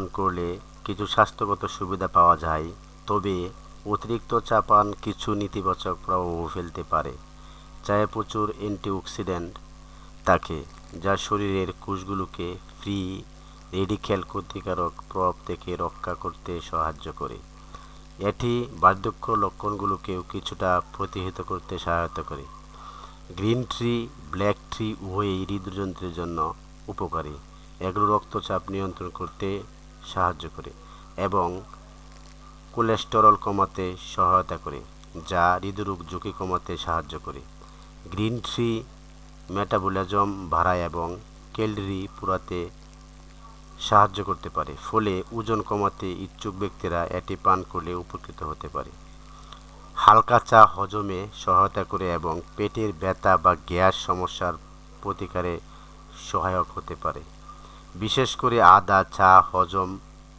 পান করলে কিছু স্বাস্থ্যগত সুবিধা পাওয়া যায়, তবে অতিরিক্ত চা পান কিছু নেতিবাচক প্রভাবও ফেলতে পারে। চায়ে প্রচুর অ্যান্টিঅক্সিডেন্ট থাকে, যা শরীরের কোষগুলোকে ফ্রি রেডিক্যাল ক্ষতিকারক প্রভাব থেকে রক্ষা করতে সাহায্য করে। এটি বার্ধক্য লক্ষণগুলোকেও কিছুটা প্রতিহত করতে সহায়তা করে। গ্রিন টি, ব্ল্যাক টি উভয়ই হৃদযন্ত্রের জন্য উপকারী। এগুলো রক্তচাপ নিয়ন্ত্রণ করতে সাহায্য করে এবং কোলেস্টেরল কমাতে সহায়তা করে, যা হৃদরোগ ঝুঁকি কমাতে সাহায্য করে। গ্রিন টি মেটাবলিজম বাড়ায় এবং ক্যালোরি পোড়াতে সাহায্য করতে পারে, ফলে ওজন কমাতে ইচ্ছুক ব্যক্তিরা এটি পান করলে উপকৃত হতে পারে। হালকা চা হজমে সহায়তা করে এবং পেটের ব্যথা বা গ্যাস সমস্যার প্রতিকারে সহায়ক হতে পারে। বিশেষ করে আদা চা হজম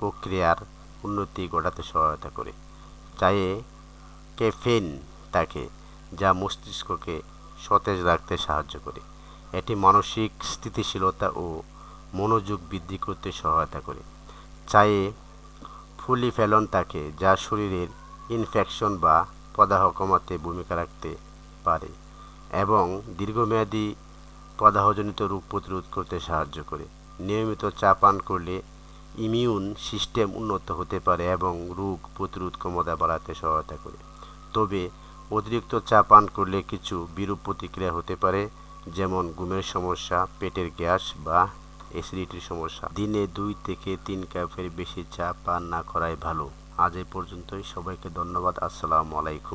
প্রক্রিয়ার উন্নতি ঘটাতে সহায়তা করে। চায়ে ক্যাফেইন থাকে, যা মস্তিষ্ককে সতেজ রাখতে সাহায্য করে। এটি মানসিক স্থিতিশীলতা ও মনোযোগ বৃদ্ধি করতে সহায়তা করে। চায়ে ফলিফেনল থাকে, যা শরীরের ইনফেকশন বা প্রদাহ কমাতে ভূমিকা রাখতে পারে এবং দীর্ঘমেয়াদী প্রদাহজনিত রোগ প্রতিরোধ করতে সাহায্য করে। নিয়মিত চা পান করলে ইমিউন সিস্টেম উন্নত হতে পারে এবং রোগ প্রতিরোধ ক্ষমতা বাড়াতে সহায়তা করে। তবে অতিরিক্ত চা পান করলে কিছু বিরূপ প্রতিক্রিয়া হতে পারে, যেমন ঘুমের সমস্যা, পেটের গ্যাস বা অ্যাসিডিটির সমস্যা। দিনে 2 থেকে 3 কাপের বেশি চা পান না করাই ভালো। আজ এই পর্যন্তই। সবাইকে ধন্যবাদ। আসসালামু আলাইকুম।